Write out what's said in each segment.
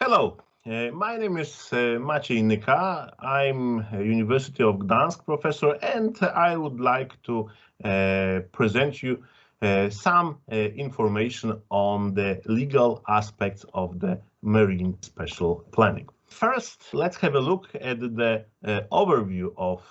Hello, my name is M Nyka. I'm a University of Gdańsk professor, and I would like to present you some information on the legal aspects of the marine spatial planning. First, let's have a look at the overview of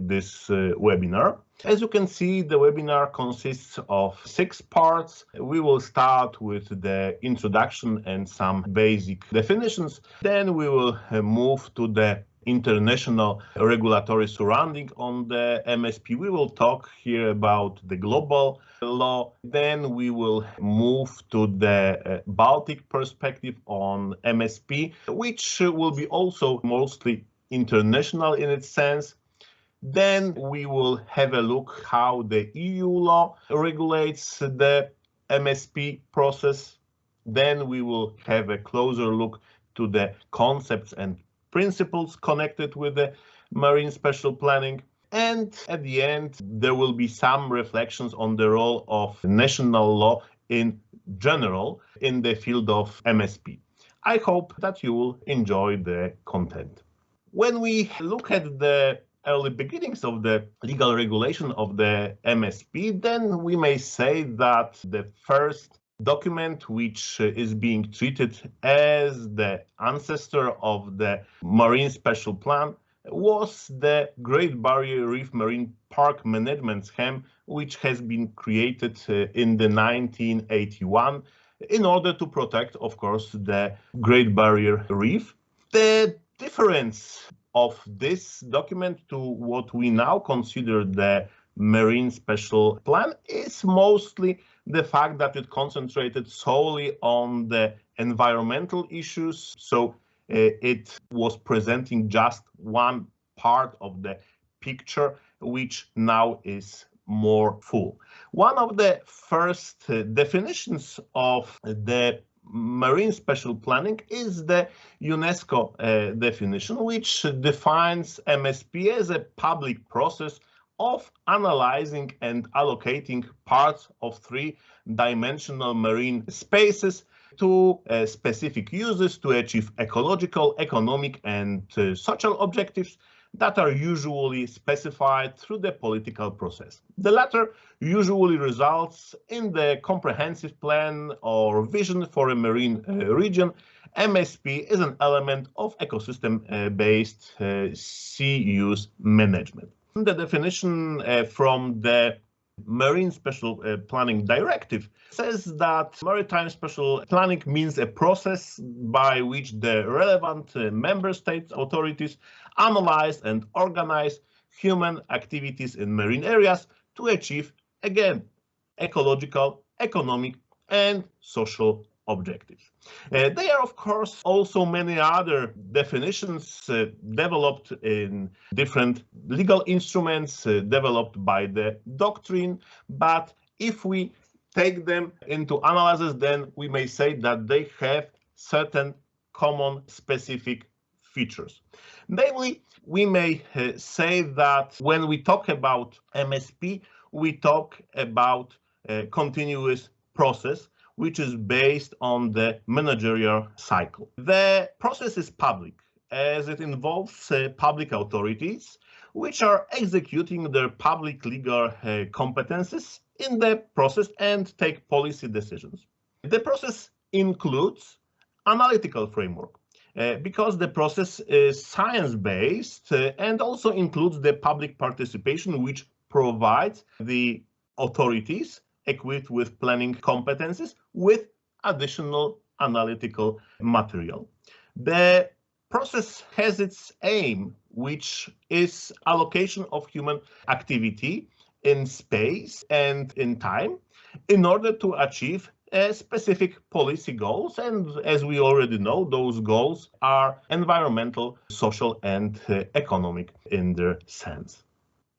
this webinar. As you can see, the webinar consists of 6 parts. We will start with the introduction and some basic definitions. Then we will move to the international regulatory surrounding on the MSP. We will talk here about the global law. Then we will move to the Baltic perspective on MSP, which will be also mostly international in its sense. Then we will have a look how the EU law regulates the MSP process. Then we will have a closer look to the concepts and principles connected with the marine spatial planning. And at the end, there will be some reflections on the role of national law in general in the field of MSP. I hope that you will enjoy the content. When we look at the early beginnings of the legal regulation of the MSP, then we may say that the first document which is being treated as the ancestor of the marine spatial plan was the Great Barrier Reef Marine Park Management Scheme, which has been created in the 1981 in order to protect, of course, the Great Barrier Reef. The difference of this document to what we now consider the marine spatial plan is mostly the fact that it concentrated solely on the environmental issues. So it was presenting just one part of the picture, which now is more full. One of the first definitions of the marine spatial planning is the UNESCO definition, which defines MSP as a public process of analyzing and allocating parts of 3-dimensional marine spaces to specific uses to achieve ecological, economic, and social objectives that are usually specified through the political process. The latter usually results in the comprehensive plan or vision for a marine region. MSP is an element of ecosystem-based sea use management. The definition from the Marine Spatial Planning Directive says that maritime spatial planning means a process by which the relevant member states authorities analyze and organize human activities in marine areas to achieve, again, ecological, economic, and social objectives. There are, of course, also many other definitions developed in different legal instruments developed by the doctrine, but if we take them into analysis, then we may say that they have certain common specific features. Namely, we may say that when we talk about MSP, we talk about a continuous process which is based on the managerial cycle. The process is public, as it involves public authorities, which are executing their public legal competences in the process and take policy decisions. The process includes analytical framework, because the process is science-based and also includes the public participation, which provides the authorities equipped with planning competences with additional analytical material. The process has its aim, which is allocation of human activity in space and in time in order to achieve specific policy goals. And as we already know, those goals are environmental, social, and economic in their sense.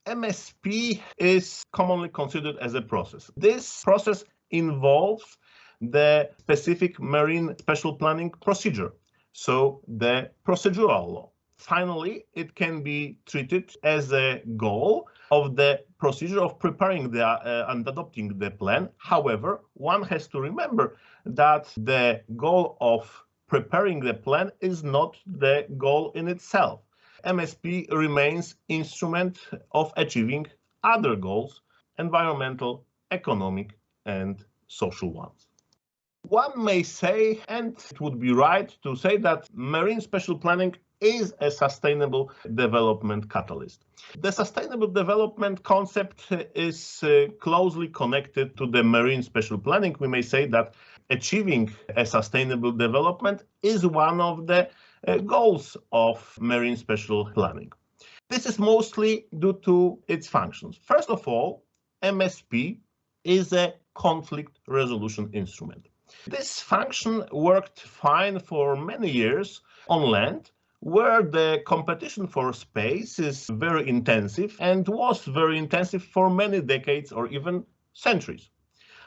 MSP is commonly considered as a process. This process involves the specific marine spatial planning procedure, so the procedural law. Finally, it can be treated as a goal of the procedure of preparing and adopting the plan. However, one has to remember that the goal of preparing the plan is not the goal in itself. MSP remains instrument of achieving other goals, environmental, economic, and social ones. One may say, and it would be right to say, that marine spatial planning is a sustainable development catalyst. The sustainable development concept is closely connected to the marine spatial planning. We may say that achieving a sustainable development is one of the goals of marine spatial planning. This is mostly due to its functions. First of all, MSP is a conflict resolution instrument. This function worked fine for many years on land, where the competition for space is very intensive and was very intensive for many decades or even centuries.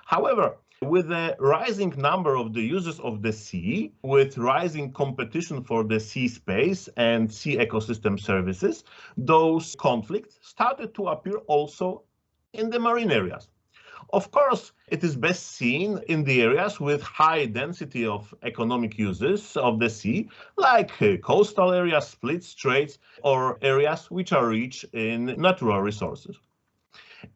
However, with the rising number of the users of the sea, with rising competition for the sea space and sea ecosystem services, those conflicts started to appear also in the marine areas. Of course, it is best seen in the areas with high density of economic uses of the sea, like coastal areas, split straits, or areas which are rich in natural resources.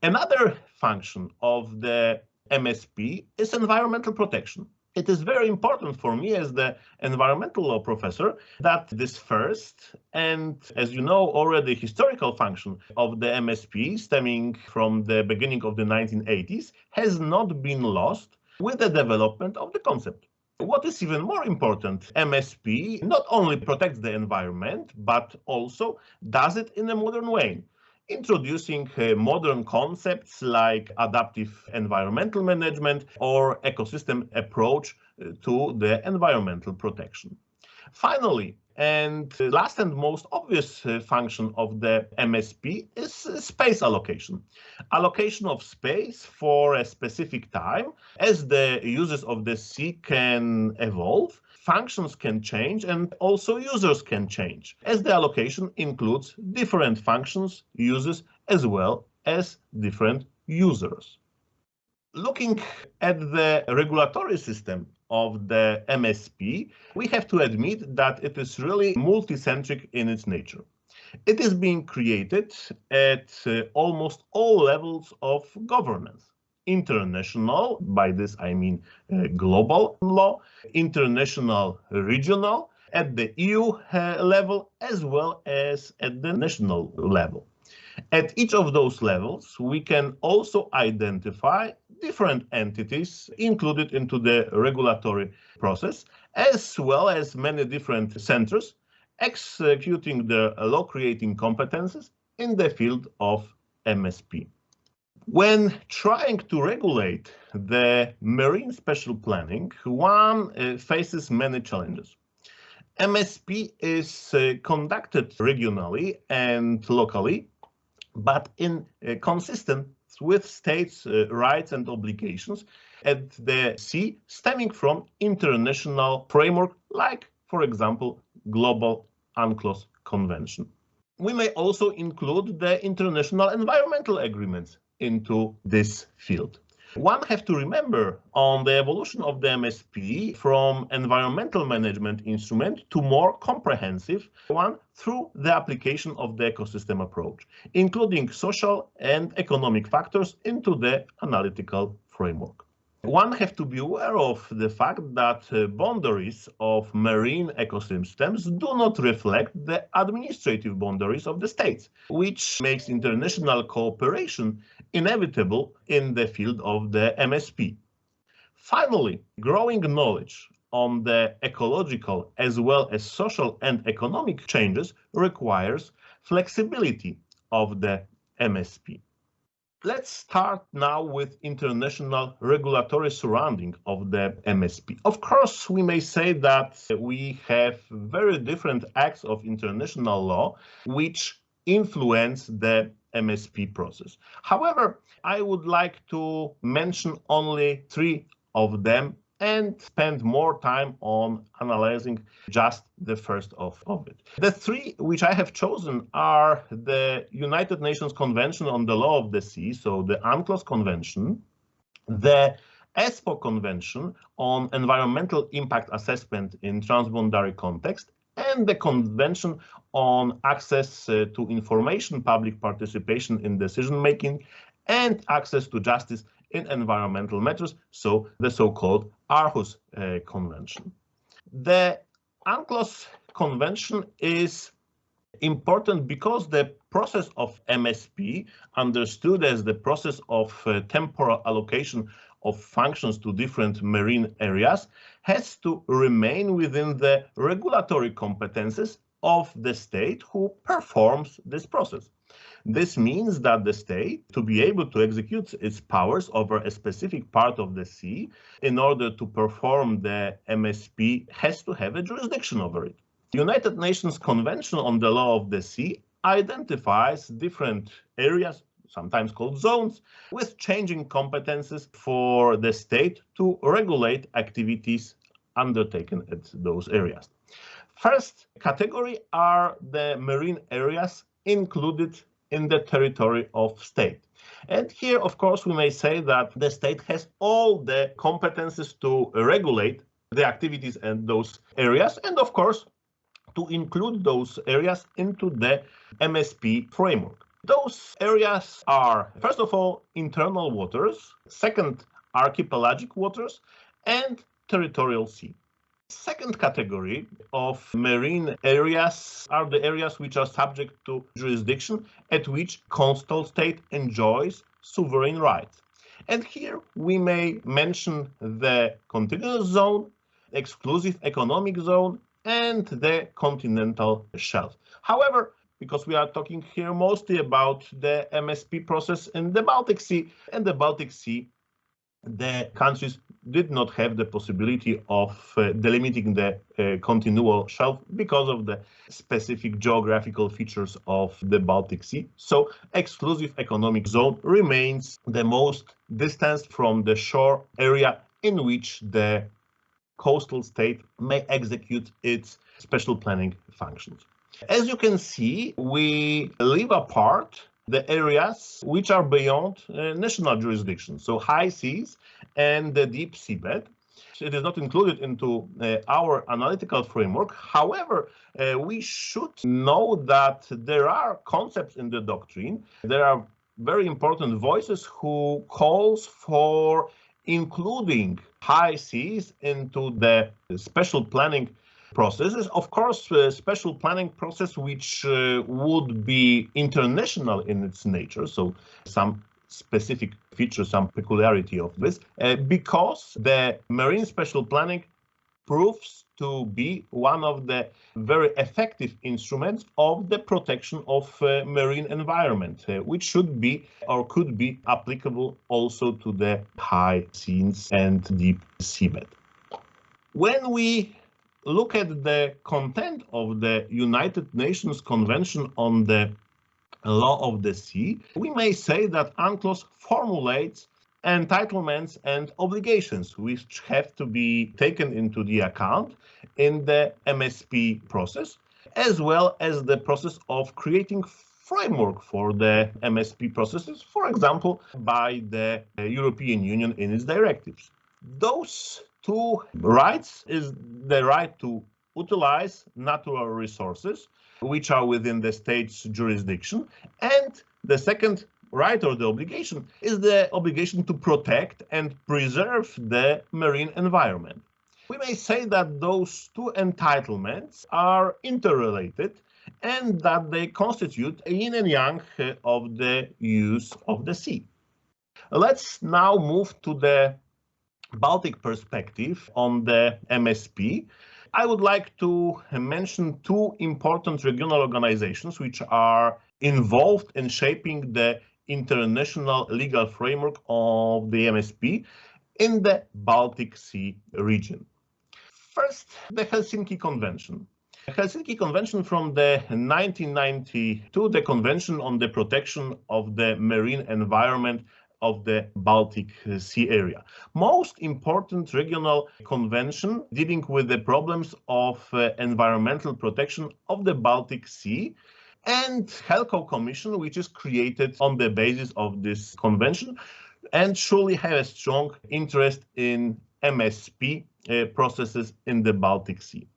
Another function of the MSP is environmental protection. It is very important for me as the environmental law professor that this first and, as you know, already historical function of the MSP stemming from the beginning of the 1980s has not been lost with the development of the concept. What is even more important, MSP not only protects the environment, but also does it in a modern way, introducing modern concepts like adaptive environmental management or ecosystem approach to the environmental protection. Finally, and last and most obvious function of the MSP is space allocation. Allocation of space for a specific time. As the uses of the sea can evolve, functions can change and also users can change, as the allocation includes different functions, uses, as well as different users. Looking at the regulatory system of the MSP, we have to admit that it is really multicentric in its nature. It is being created at almost all levels of governance. International, by this I mean global law, international, regional, at the EU level, as well as at the national level. At each of those levels, we can also identify different entities included into the regulatory process, as well as many different centers executing the law-creating competences in the field of MSP. When trying to regulate the marine spatial planning, one faces many challenges. MSP is conducted regionally and locally, but in consistent with states' rights and obligations at the sea stemming from international framework like, for example, Global UNCLOS Convention. We may also include the international environmental agreements into this field. One has to remember on the evolution of the MSP from environmental management instrument to more comprehensive one through the application of the ecosystem approach, including social and economic factors into the analytical framework. One has to be aware of the fact that boundaries of marine ecosystems do not reflect the administrative boundaries of the states, which makes international cooperation inevitable in the field of the MSP. Finally, growing knowledge on the ecological as well as social and economic changes requires flexibility of the MSP. Let's start now with international regulatory surrounding of the MSP. Of course, we may say that we have very different acts of international law which influence the MSP process. However, I would like to mention only three of them and spend more time on analyzing just the first of it. The three which I have chosen are the United Nations Convention on the Law of the Sea, so the UNCLOS Convention, the ESPO Convention on Environmental Impact Assessment in Transboundary Context, and the Convention on Access to Information, Public Participation in Decision-Making, and Access to Justice in Environmental Matters, so the so-called Aarhus Convention. The UNCLOS Convention is important because the process of MSP, understood as the process of temporal allocation of functions to different marine areas, has to remain within the regulatory competences of the state who performs this process. This means that the state, to be able to execute its powers over a specific part of the sea, in order to perform the MSP, has to have a jurisdiction over it. The United Nations Convention on the Law of the Sea identifies different areas, sometimes called zones, with changing competences for the state to regulate activities undertaken at those areas. First category are the marine areas included in the territory of state. And here, of course, we may say that the state has all the competences to regulate the activities in those areas, and of course, to include those areas into the MSP framework. Those areas are, first of all, internal waters, second, archipelagic waters, and territorial sea. Second category of marine areas are the areas which are subject to jurisdiction at which coastal state enjoys sovereign rights. And here we may mention the continuous zone, exclusive economic zone, and the continental shelf. However, because we are talking here mostly about the MSP process in the Baltic Sea, and the Baltic Sea, the countries did not have the possibility of delimiting the continual shelf because of the specific geographical features of the Baltic Sea. So exclusive economic zone remains the most distanced from the shore area in which the coastal state may execute its special planning functions. As you can see, we leave apart the areas which are beyond national jurisdiction, so high seas and the deep seabed. It is not included into our analytical framework. However, we should know that there are concepts in the doctrine, there are very important voices who calls for including high seas into the special planning processes. Of course, a special planning process which would be international in its nature, so some specific feature, some peculiarity of this, because the marine special planning proves to be one of the very effective instruments of the protection of marine environment, which should be or could be applicable also to the high seas and deep seabed. When we look at the content of the United Nations Convention on the Law of the Sea, we may say that UNCLOS formulates entitlements and obligations which have to be taken into the account in the MSP process, as well as the process of creating framework for the MSP processes, for example, by the European Union in its directives. Those two rights is the right to utilize natural resources which are within the state's jurisdiction, and the second right or the obligation is the obligation to protect and preserve the marine environment. We may say that those two entitlements are interrelated and that they constitute a yin and yang of the use of the sea. Let's now move to the Baltic perspective on the MSP. I would like to mention two important regional organizations which are involved in shaping the international legal framework of the MSP in the Baltic Sea region. First, the Helsinki Convention. The Helsinki Convention from the 1992, the Convention on the Protection of the Marine Environment of the Baltic Sea area. Most important regional convention dealing with the problems of environmental protection of the Baltic Sea, and HELCO Commission, which is created on the basis of this convention, and surely have a strong interest in MSP processes in the Baltic Sea.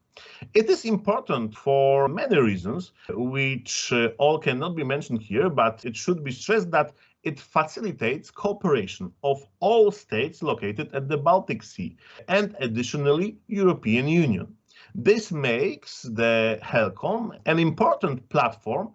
It is important for many reasons, which all cannot be mentioned here, but it should be stressed that it facilitates cooperation of all states located at the Baltic Sea and additionally European Union. This makes the HELCOM an important platform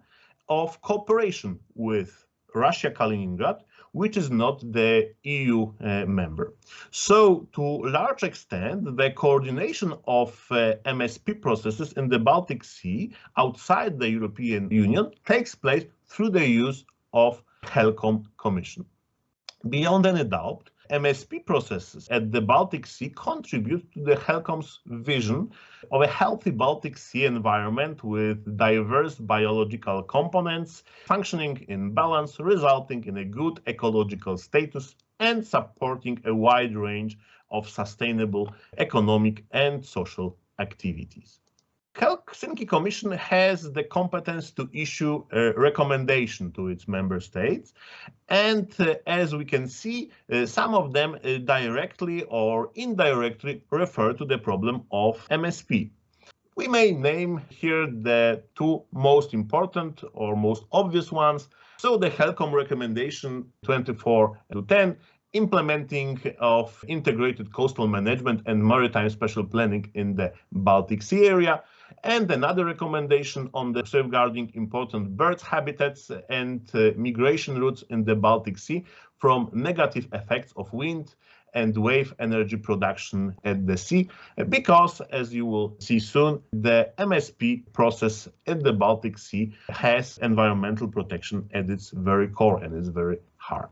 of cooperation with Russia, Kaliningrad, which is not the EU member. So, to a large extent, the coordination of MSP processes in the Baltic Sea outside the European Union takes place through the use of HELCOM Commission. Beyond any doubt, MSP processes at the Baltic Sea contribute to the HELCOM's vision of a healthy Baltic Sea environment with diverse biological components functioning in balance, resulting in a good ecological status and supporting a wide range of sustainable economic and social activities. Helsinki Commission has the competence to issue a recommendation to its member states, and as we can see, some of them directly or indirectly refer to the problem of MSP. We may name here the two most important or most obvious ones. So the HELCOM recommendation 24/10, implementing of integrated coastal management and maritime spatial planning in the Baltic Sea area, and another recommendation on the safeguarding important birds habitats and migration routes in the Baltic Sea from negative effects of wind and wave energy production at the sea, because, as you will see soon, the MSP process in the Baltic Sea has environmental protection at its very core and is very hard.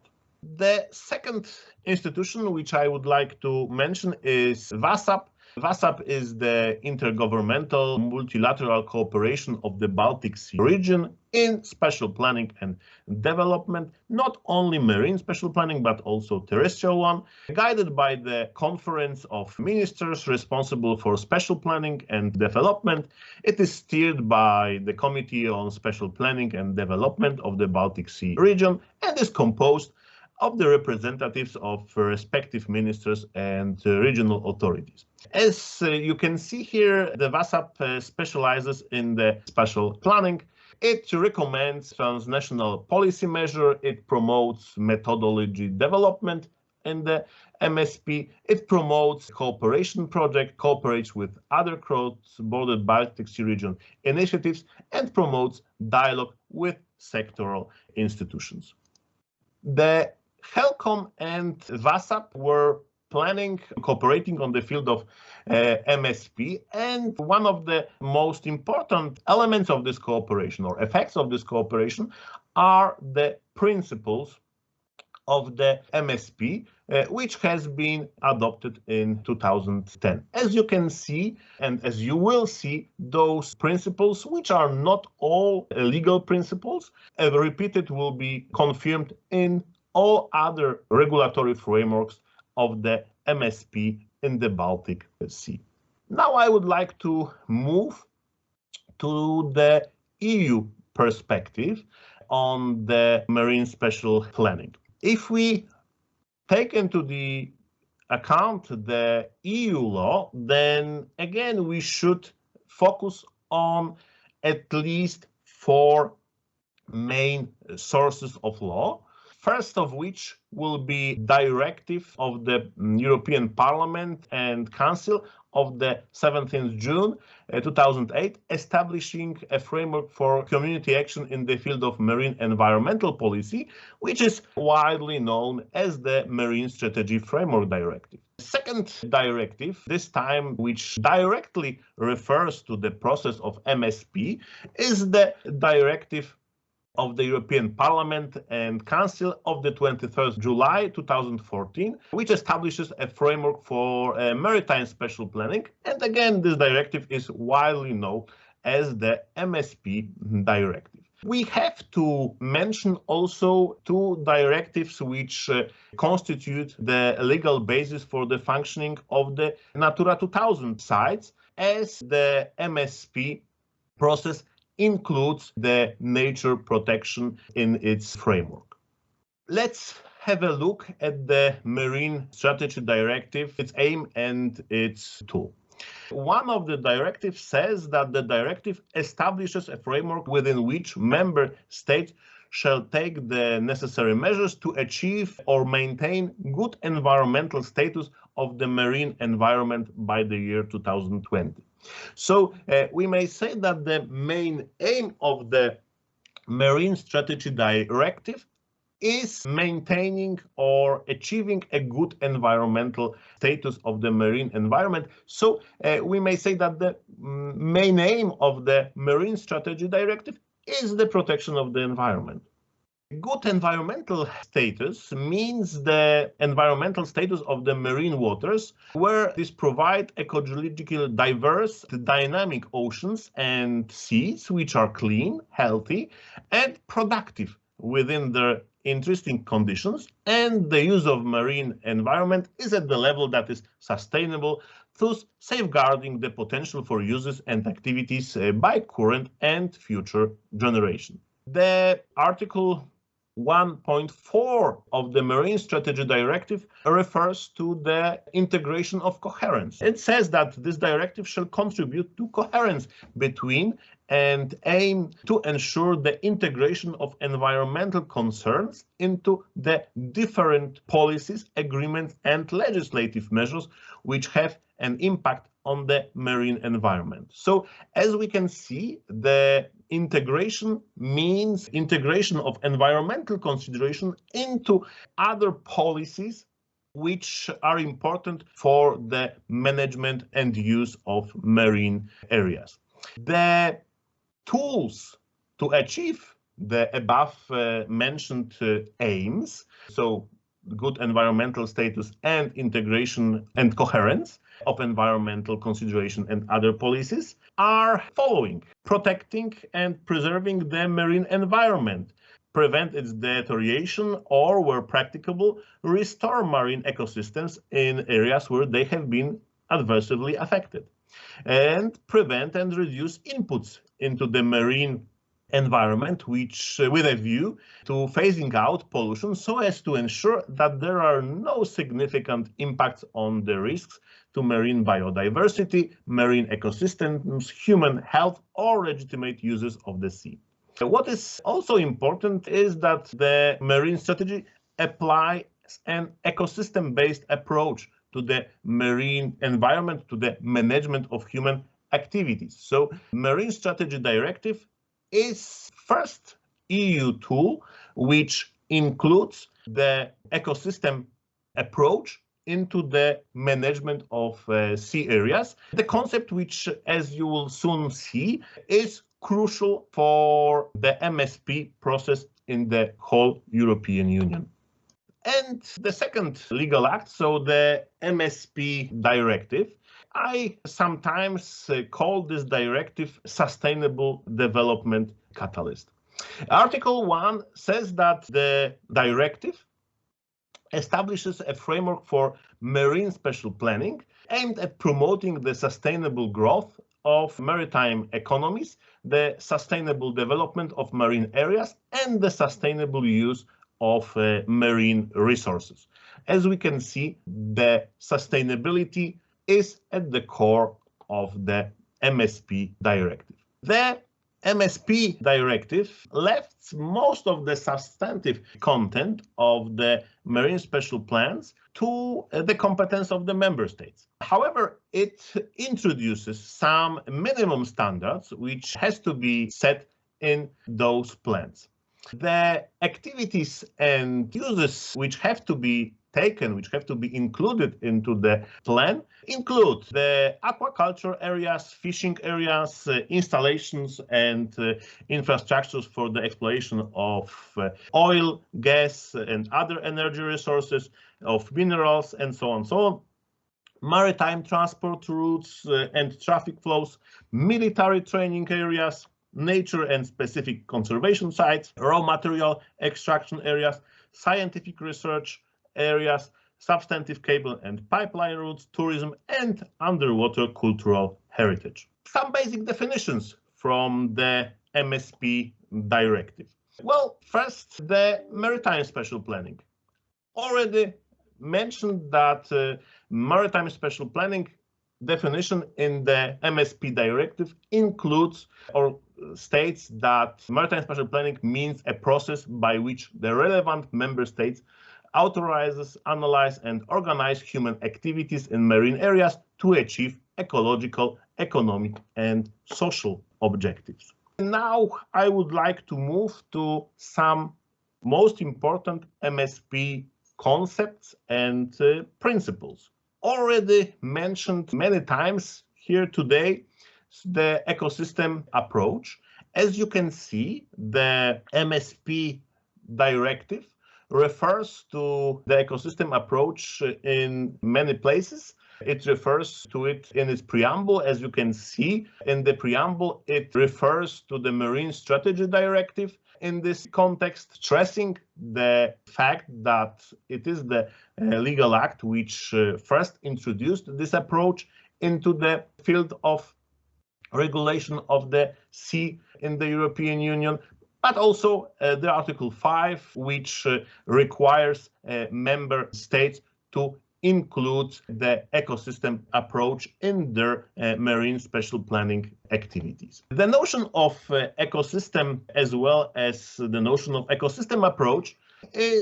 The second institution which I would like to mention is WASAP. WASAP is the intergovernmental multilateral cooperation of the Baltic Sea region in spatial planning and development, not only marine spatial planning, but also terrestrial one, guided by the Conference of Ministers responsible for spatial planning and development. It is steered by the Committee on Spatial Planning and Development of the Baltic Sea region and is composed of the representatives of respective ministers and regional authorities. As you can see here, the WASAP specializes in the spatial planning. It recommends transnational policy measure, it promotes methodology development in the MSP, it promotes cooperation project, cooperates with other cross-border Baltic Sea region initiatives, and promotes dialogue with sectoral institutions. The HELCOM and WASAP were cooperating on the field of MSP, and one of the most important elements of this cooperation or effects of this cooperation are the principles of the MSP, which has been adopted in 2010. As you can see, and as you will see, those principles, which are not all legal principles, repeated, will be confirmed in all other regulatory frameworks of the MSP in the Baltic Sea. Now I would like to move to the EU perspective on the marine spatial planning. If we take into the account the EU law, then again we should focus on at least four main sources of law. First of which will be directive of the European Parliament and Council of the 17th June 2008, establishing a framework for community action in the field of marine environmental policy, which is widely known as the Marine Strategy Framework Directive. Second directive, this time which directly refers to the process of MSP, is the directive of the European Parliament and Council of the 23rd July 2014, which establishes a framework for maritime spatial planning. And again, this directive is widely known as the MSP directive. We have to mention also two directives which constitute the legal basis for the functioning of the Natura 2000 sites, as the MSP process includes the nature protection in its framework. Let's have a look at the Marine Strategy Directive, its aim and its tool. One of the directives says that the directive establishes a framework within which member states shall take the necessary measures to achieve or maintain good environmental status of the marine environment by the year 2020. So we may say that the main aim of the Marine Strategy Directive is maintaining or achieving a good environmental status of the marine environment. So we may say that the main aim of the Marine Strategy Directive is the protection of the environment. Good environmental status means the environmental status of the marine waters, where this provide ecologically diverse, dynamic oceans and seas, which are clean, healthy, and productive within their interesting conditions, and the use of marine environment is at the level that is sustainable, thus safeguarding the potential for uses and activities by current and future generations. The Article 1.4 of the Marine Strategy Directive refers to the integration of coherence. It says that this directive shall contribute to coherence between and aim to ensure the integration of environmental concerns into the different policies, agreements, and legislative measures which have an impact on the marine environment. So, as we can see, the integration means integration of environmental consideration into other policies which are important for the management and use of marine areas. The tools to achieve the above mentioned aims, so good environmental status and integration and coherence of environmental consideration and other policies, are following: protecting and preserving the marine environment, prevent its deterioration, or where practicable, restore marine ecosystems in areas where they have been adversely affected, and prevent and reduce inputs into the marine environment, which with a view to phasing out pollution so as to ensure that there are no significant impacts on the risks to marine biodiversity, marine ecosystems, human health, or legitimate uses of the sea. What is also important is that the marine strategy applies an ecosystem-based approach to the marine environment, to the management of human activities. So, Marine Strategy Directive is first EU tool which includes the ecosystem approach into the management of sea areas. The concept which, as you will soon see, is crucial for the MSP process in the whole European Union. And the second legal act, so the MSP Directive, I sometimes call this directive Sustainable Development Catalyst. Article 1 says that the directive establishes a framework for marine spatial planning aimed at promoting the sustainable growth of maritime economies, the sustainable development of marine areas, and the sustainable use of marine resources. As we can see, the sustainability is at the core of the MSP Directive. The MSP Directive left most of the substantive content of the marine spatial plans to the competence of the member states. However, it introduces some minimum standards which has to be set in those plans. The activities and uses which have to be taken, which have to be included into the plan, include the aquaculture areas, fishing areas, installations and infrastructures for the exploration of oil, gas and other energy resources, of minerals and so on, maritime transport routes and traffic flows, military training areas, nature and specific conservation sites, raw material extraction areas, scientific research areas, substantive cable and pipeline routes, tourism, and underwater cultural heritage. Some basic definitions from the MSP Directive. Well, first, the maritime spatial planning. already mentioned that maritime spatial planning definition in the MSP directive includes or states that maritime spatial planning means a process by which the relevant member states authorizes, analyze, and organize human activities in marine areas to achieve ecological, economic, and social objectives. Now I would like to move to some most important MSP concepts and principles. Already mentioned many times here today, the ecosystem approach. As you can see, the MSP directive refers to the ecosystem approach in many places. It refers to it in its preamble. As you can see in the preamble, it refers to the Marine Strategy Directive in this context, stressing the fact that it is the legal act which first introduced this approach into the field of regulation of the sea in the European Union, but also the Article 5, which requires member states to include the ecosystem approach in their marine spatial planning activities. The notion of ecosystem, as well as the notion of ecosystem approach,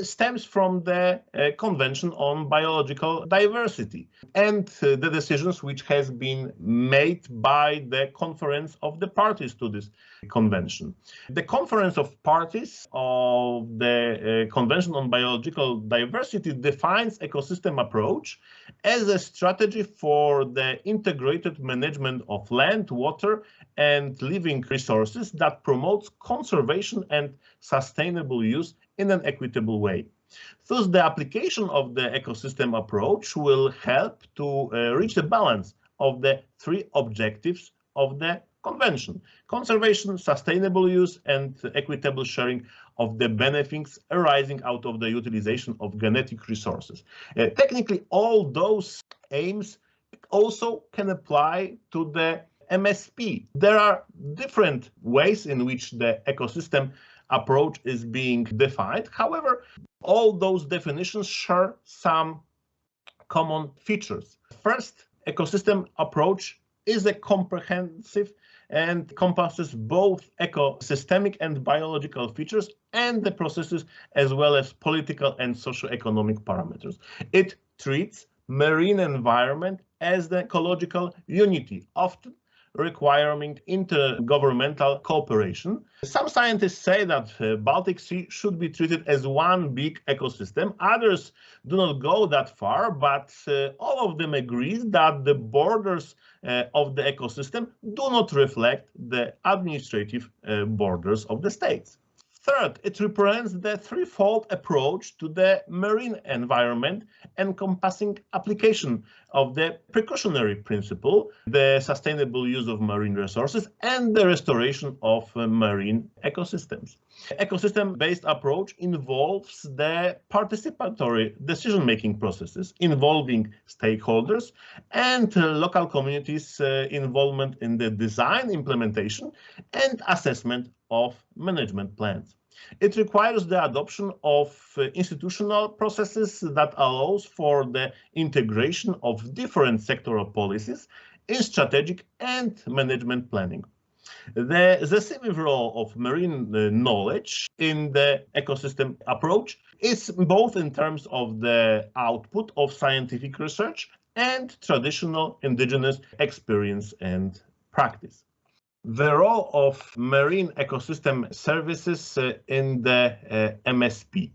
stems from the Convention on Biological Diversity and the decisions which has been made by the Conference of the Parties to this convention. The Conference of Parties of the Convention on Biological Diversity defines ecosystem approach as a strategy for the integrated management of land, water, and living resources that promotes conservation and sustainable use in an equitable way. Thus, the application of the ecosystem approach will help to reach the balance of the three objectives of the Convention: conservation, sustainable use, and equitable sharing of the benefits arising out of the utilization of genetic resources. Technically, all those aims also can apply to the MSP. There are different ways in which the ecosystem approach is being defined. However, all those definitions share some common features. First, ecosystem approach is a comprehensive and encompasses both ecosystemic and biological features and the processes, as well as political and socio-economic parameters. It treats marine environment as the ecological unity, often requiring intergovernmental cooperation. Some scientists say that Baltic Sea should be treated as one big ecosystem. Others do not go that far, but all of them agree that the borders of the ecosystem do not reflect the administrative borders of the states. Third, it represents the threefold approach to the marine environment, encompassing application of the precautionary principle, the sustainable use of marine resources, and the restoration of marine ecosystems. Ecosystem-based approach involves the participatory decision-making processes involving stakeholders and local communities' involvement in the design, implementation, and assessment of management plans. It requires the adoption of institutional processes that allows for the integration of different sectoral policies in strategic and management planning. The decisive role of marine knowledge in the ecosystem approach is both in terms of the output of scientific research and traditional indigenous experience and practice. The role of marine ecosystem services in the MSP.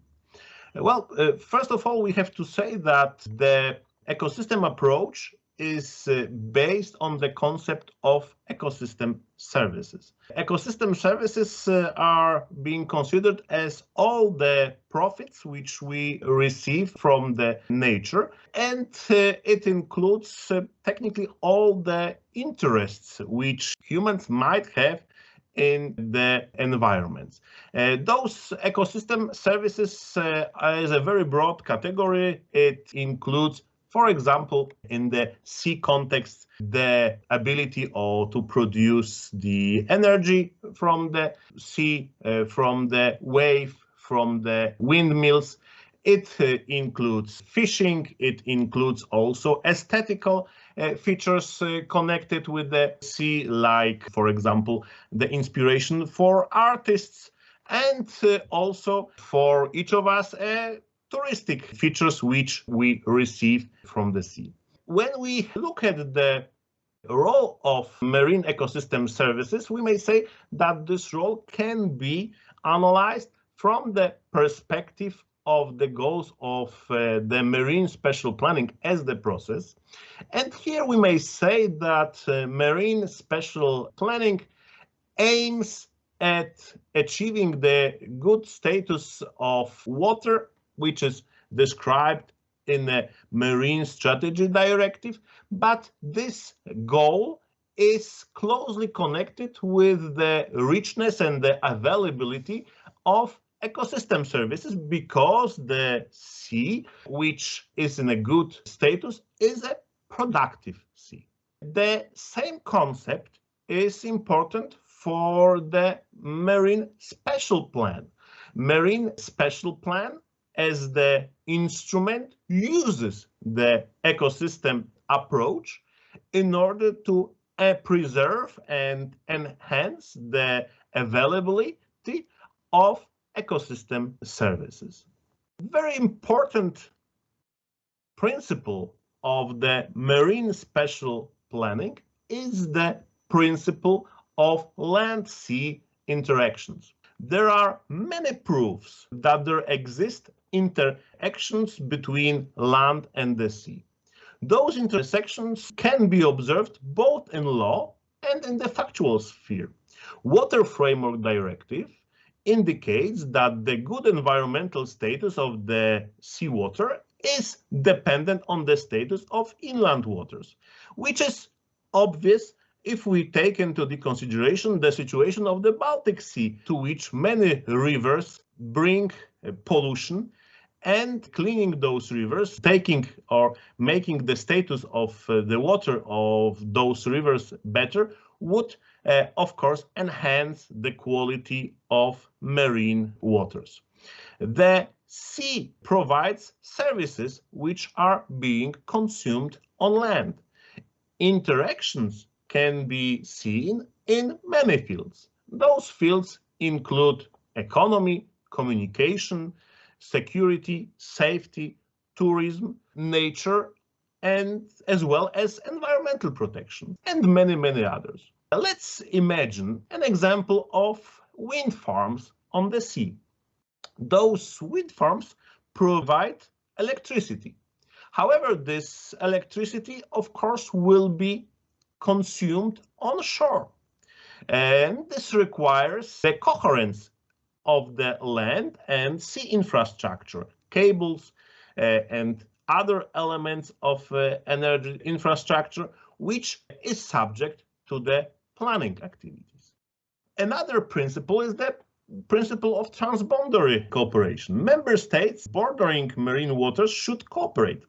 Well, first of all, we have to say that the ecosystem approach is based on the concept of ecosystem services. Ecosystem services are being considered as all the profits which we receive from the nature, and it includes technically all the interests which humans might have in the environments. Those ecosystem services is a very broad category. It includes, for example, in the sea context, the ability to produce the energy from the sea, from the wave, from the windmills. It includes fishing, it includes also aesthetical features connected with the sea, like, for example, the inspiration for artists, and also for each of us, touristic features which we receive from the sea. When we look at the role of marine ecosystem services, we may say that this role can be analyzed from the perspective of the goals of the marine spatial planning as the process. And here we may say that marine spatial planning aims at achieving the good status of water, which is described in the Marine Strategy Directive, but this goal is closely connected with the richness and the availability of ecosystem services, because the sea, which is in a good status, is a productive sea. The same concept is important for the Marine Spatial Plan. Marine Spatial Plan, as the instrument, uses the ecosystem approach in order to preserve and enhance the availability of ecosystem services. Very important principle of the marine spatial planning is the principle of land-sea interactions. There are many proofs that there exist interactions between land and the sea. Those intersections can be observed both in law and in the factual sphere. Water Framework Directive indicates that the good environmental status of the seawater is dependent on the status of inland waters, which is obvious if we take into the consideration the situation of the Baltic Sea, to which many rivers bring pollution, and cleaning those rivers, taking or making the status of the water of those rivers better, would of course enhance the quality of marine waters. The sea provides services which are being consumed on land. Interactions can be seen in many fields. Those fields include economy, communication, security, safety, tourism, nature, and as well as environmental protection, and many, many others. Let's imagine an example of wind farms on the sea. Those wind farms provide electricity. However, this electricity, of course, will be consumed on shore. And this requires the coherence of the land and sea infrastructure, cables and other elements of energy infrastructure, which is subject to the planning activities. Another principle is the principle of transboundary cooperation. Member states bordering marine waters should cooperate.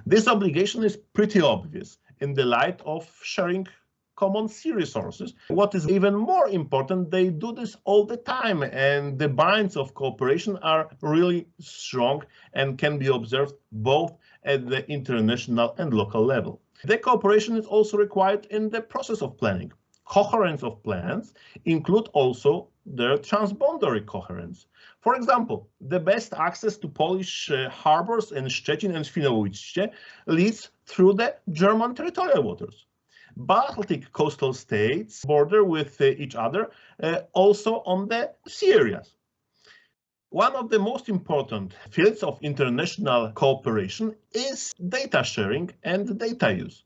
This obligation is pretty obvious in the light of sharing common sea resources. What is even more important, they do this all the time, and the binds of cooperation are really strong and can be observed both at the international and local level. The cooperation is also required in the process of planning. Coherence of plans include also their transboundary coherence. For example, the best access to Polish harbors in Szczecin and Świnoujście leads through the German territorial waters. Baltic coastal states border with each other also on the sea areas. One of the most important fields of international cooperation is data sharing and data use.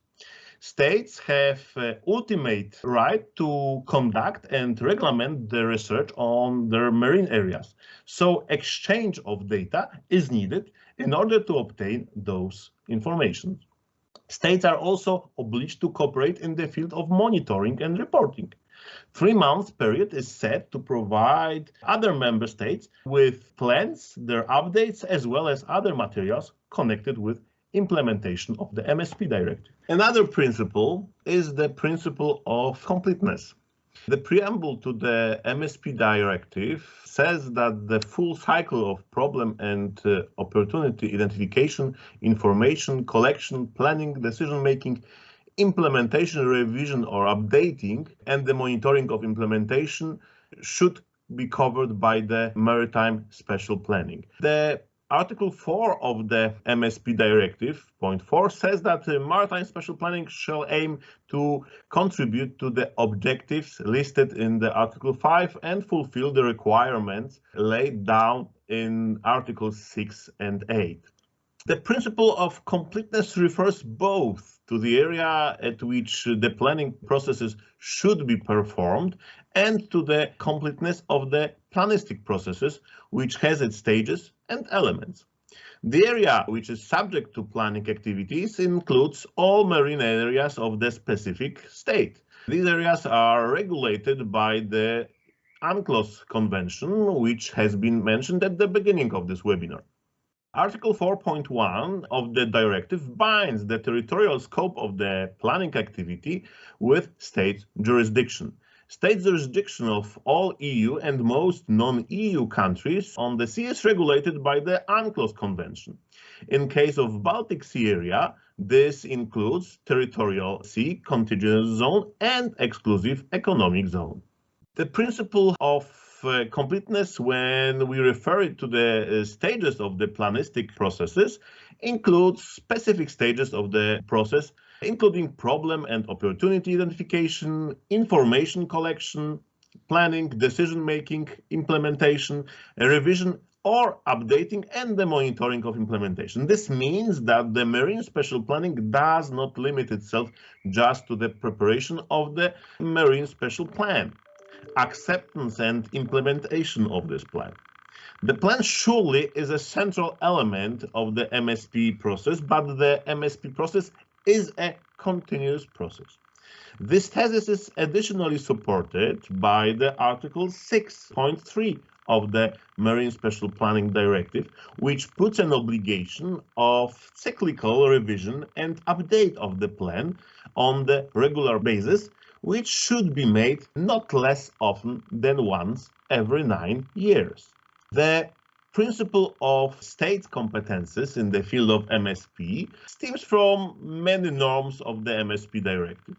States have ultimate right to conduct and regulate the research on their marine areas. So exchange of data is needed in order to obtain those information. States are also obliged to cooperate in the field of monitoring and reporting. 3-month period is set to provide other member states with plans, their updates, as well as other materials connected with implementation of the MSP directive. Another principle is the principle of completeness. The preamble to the MSP directive says that the full cycle of problem and opportunity identification, information collection, planning, decision-making, implementation, revision or updating, and the monitoring of implementation should be covered by the maritime spatial planning. The Article 4 of the MSP Directive, point 4, says that maritime spatial planning shall aim to contribute to the objectives listed in the Article 5 and fulfill the requirements laid down in Articles 6 and 8. The principle of completeness refers both to the area at which the planning processes should be performed and to the completeness of the planistic processes, which has its stages and elements. The area which is subject to planning activities includes all marine areas of the specific state. These areas are regulated by the UNCLOS Convention, which has been mentioned at the beginning of this webinar. Article 4.1 of the directive binds the territorial scope of the planning activity with state jurisdiction. State jurisdiction of all EU and most non-EU countries on the sea is regulated by the UNCLOS Convention. In case of Baltic Sea area, this includes territorial sea, contiguous zone, and exclusive economic zone. The principle of completeness, when we refer it to the stages of the planistic processes, includes specific stages of the process, including problem and opportunity identification, information collection, planning, decision-making, implementation, revision or updating, and the monitoring of implementation. This means that the marine spatial planning does not limit itself just to the preparation of the marine spatial plan, acceptance and implementation of this plan. The plan surely is a central element of the MSP process, but the MSP process is a continuous process. This thesis is additionally supported by the Article 6.3 of the Marine Spatial Planning Directive, which puts an obligation of cyclical revision and update of the plan on the regular basis, which should be made not less often than once every 9 years. The principle of state competences in the field of MSP stems from many norms of the MSP directive.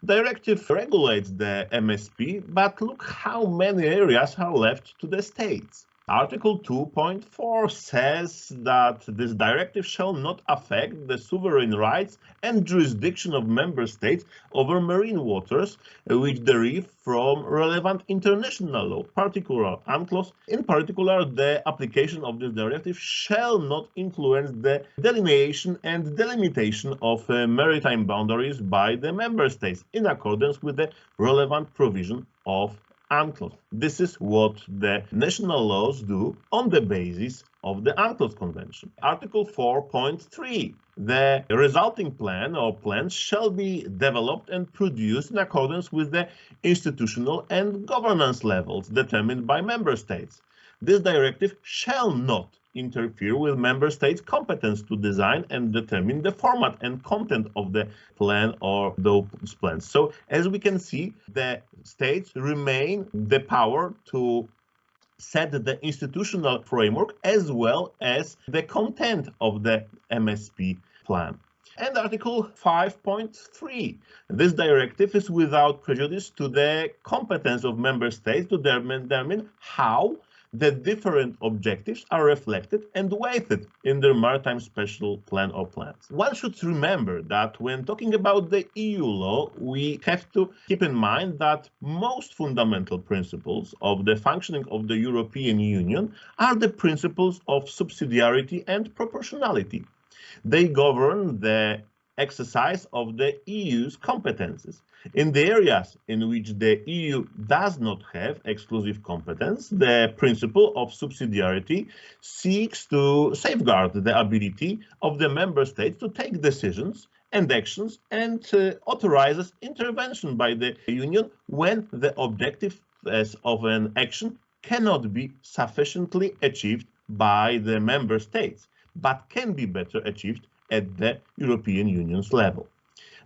Directive regulates the MSP, but look how many areas are left to the states. Article 2.4 says that this directive shall not affect the sovereign rights and jurisdiction of member states over marine waters which derive from relevant international law, particular UNCLOS. In particular, the application of this directive shall not influence the delineation and delimitation of maritime boundaries by the member states in accordance with the relevant provision of UNCLOS. This is what the national laws do on the basis of the UNCLOS Convention. Article 4.3. The resulting plan or plans shall be developed and produced in accordance with the institutional and governance levels determined by member states. This directive shall not interfere with member states' competence to design and determine the format and content of the plan or those plans. So, as we can see, the states remain the power to set the institutional framework as well as the content of the MSP plan. And Article 5.3. This directive is without prejudice to the competence of member states to determine how the different objectives are reflected and weighted in their maritime spatial plan or plans. One should remember that when talking about the EU law, we have to keep in mind that most fundamental principles of the functioning of the European Union are the principles of subsidiarity and proportionality. They govern the exercise of the EU's competences. In the areas in which the EU does not have exclusive competence, the principle of subsidiarity seeks to safeguard the ability of the member states to take decisions and actions and authorizes intervention by the Union when the objective of an action cannot be sufficiently achieved by the member states, but can be better achieved at the European Union's level.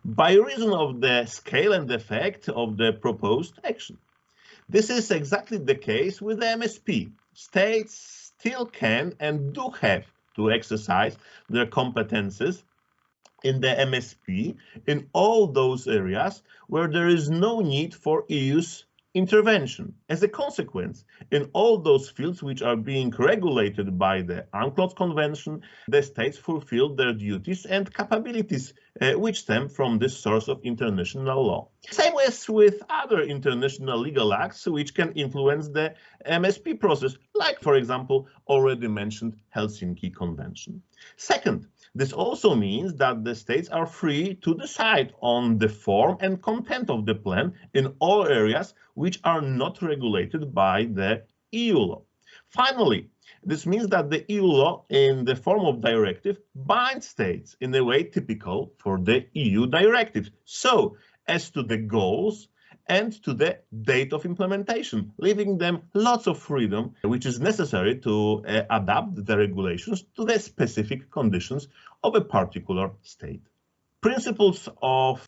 by reason of the scale and effect of the proposed action. This is exactly the case with the MSP. States still can and do have to exercise their competences in the MSP in all those areas where there is no need for EU's intervention. As a consequence, in all those fields which are being regulated by the UNCLOS Convention, the states fulfill their duties and capabilities which stem from this source of international law. Same as with other international legal acts which can influence the MSP process, like, for example, already mentioned Helsinki Convention. Second, this also means that the states are free to decide on the form and content of the plan in all areas which are not regulated by the EU law. Finally, this means that the EU law in the form of directive binds states in a way typical for the EU directive, so as to the goals and to the date of implementation, leaving them lots of freedom, which is necessary to adapt the regulations to the specific conditions of a particular state. Principles of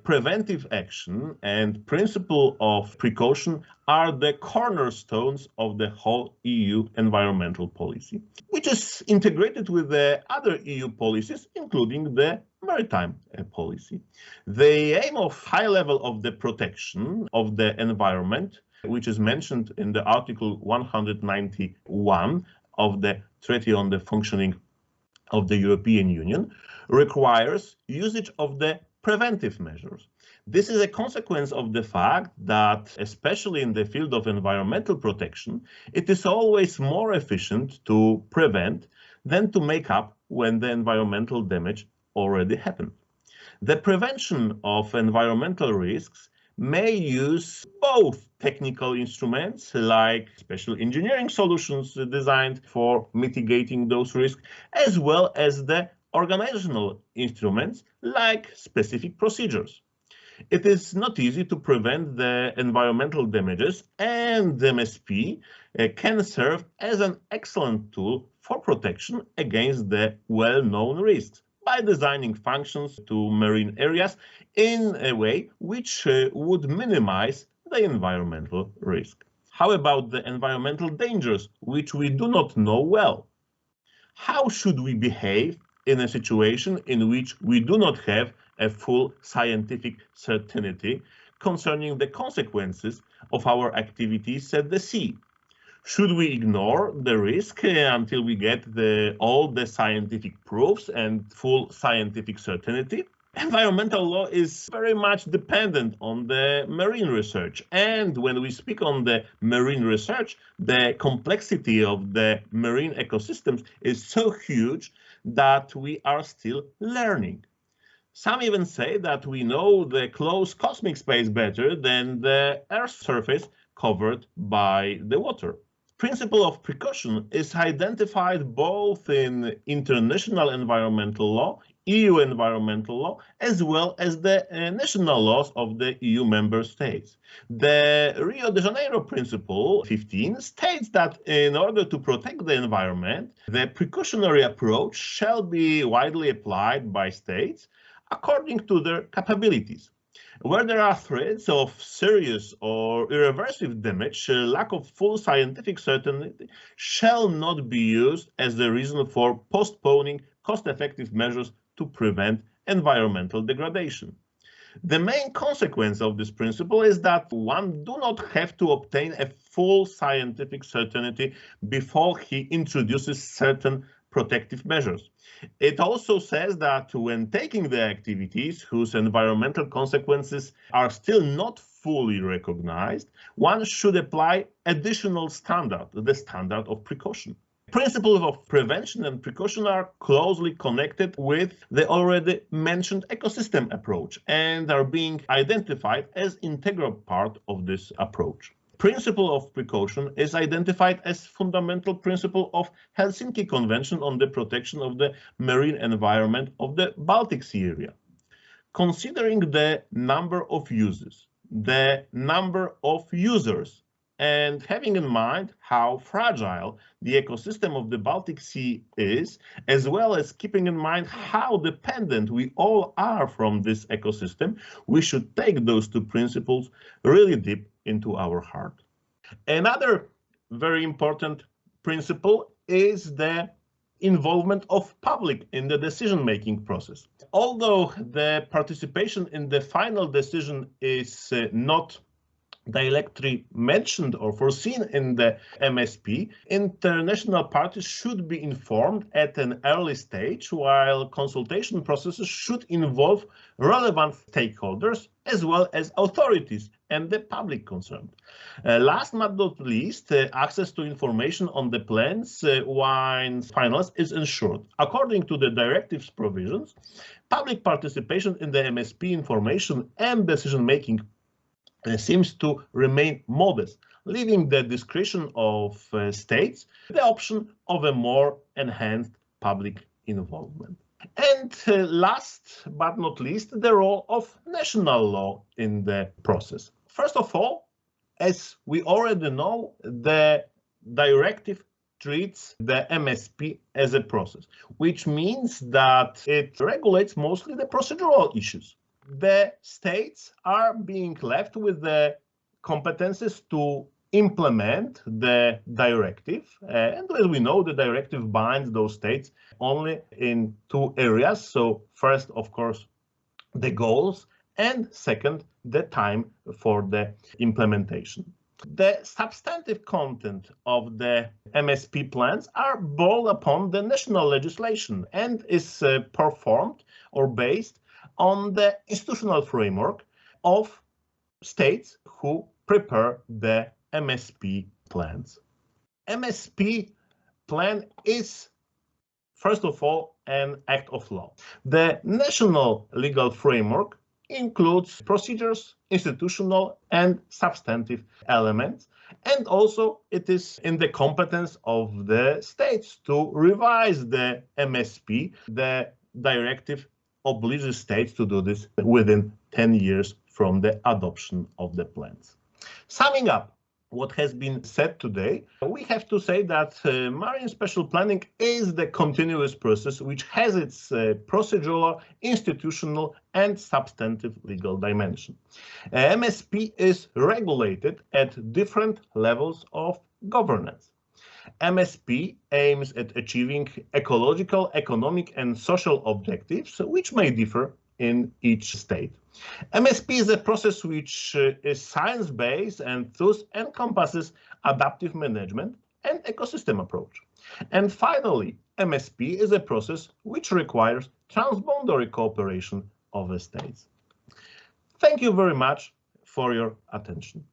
preventive action and principle of precaution are the cornerstones of the whole EU environmental policy, which is integrated with the other EU policies, including the maritime policy. The aim of high level of the protection of the environment, which is mentioned in the Article 191 of the Treaty on the Functioning of the European Union, requires usage of the preventive measures. This is a consequence of the fact that, especially in the field of environmental protection, it is always more efficient to prevent than to make up when the environmental damage already happened. The prevention of environmental risks may use both technical instruments like special engineering solutions designed for mitigating those risks, as well as the organizational instruments like specific procedures. It is not easy to prevent the environmental damages, and the MSP can serve as an excellent tool for protection against the well-known risks by designing functions to marine areas in a way which would minimize the environmental risk. How about the environmental dangers which we do not know well? How should we behave in a situation in which we do not have a full scientific certainty concerning the consequences of our activities at the sea? Should we ignore the risk until we get all the scientific proofs and full scientific certainty? Environmental law is very much dependent on the marine research. And when we speak on the marine research, the complexity of the marine ecosystems is so huge that we are still learning. Some even say that we know the close cosmic space better than the Earth's surface covered by the water. Principle of precaution is identified both in international environmental law, EU environmental law, as well as the national laws of the EU member states. The Rio de Janeiro Principle 15 states that in order to protect the environment, the precautionary approach shall be widely applied by states according to their capabilities. Where there are threats of serious or irreversible damage, lack of full scientific certainty shall not be used as the reason for postponing cost-effective measures to prevent environmental degradation. The main consequence of this principle is that one does not have to obtain a full scientific certainty before he introduces certain protective measures. It also says that when taking the activities whose environmental consequences are still not fully recognized, one should apply additional standard, the standard of precaution. Principles of prevention and precaution are closely connected with the already mentioned ecosystem approach and are being identified as integral part of this approach. Principle of precaution is identified as fundamental principle of Helsinki Convention on the protection of the marine environment of the Baltic Sea area. Considering the number of uses, the number of users, And having in mind how fragile the ecosystem of the Baltic Sea is, as well as keeping in mind how dependent we all are from this ecosystem, we should take those two principles really deep into our heart. Another very important principle is the involvement of public in the decision-making process. Although the participation in the final decision is not directly mentioned or foreseen in the MSP, international parties should be informed at an early stage, while consultation processes should involve relevant stakeholders as well as authorities and the public concerned. Last but not least, access to information on the plans once finalized is ensured. According to the directive's provisions, public participation in the MSP information and decision-making seems to remain modest, leaving the discretion of states the option of a more enhanced public involvement. And last but not least, the role of national law in the process. First of all, as we already know, the directive treats the MSP as a process, which means that it regulates mostly the procedural issues. The states are being left with the competences to implement the directive. And as we know, the directive binds those states only in two areas. So first, of course, the goals, and second, the time for the implementation. The substantive content of the MSP plans are built upon the national legislation and is performed or based on the institutional framework of states who prepare the MSP plans. MSP plan is, first of all, an act of law. The national legal framework includes procedures, institutional and substantive elements, and also it is in the competence of the states to revise the MSP. The directive obliges states to do this within 10 years from the adoption of the plans. Summing up what has been said today, we have to say that marine spatial planning is the continuous process which has its procedural, institutional and substantive legal dimension. MSP is regulated at different levels of governance. MSP aims at achieving ecological, economic and social objectives which may differ in each state. MSP is a process which is science-based and thus encompasses adaptive management and ecosystem approach. And finally, MSP is a process which requires transboundary cooperation of the states. Thank you very much for your attention.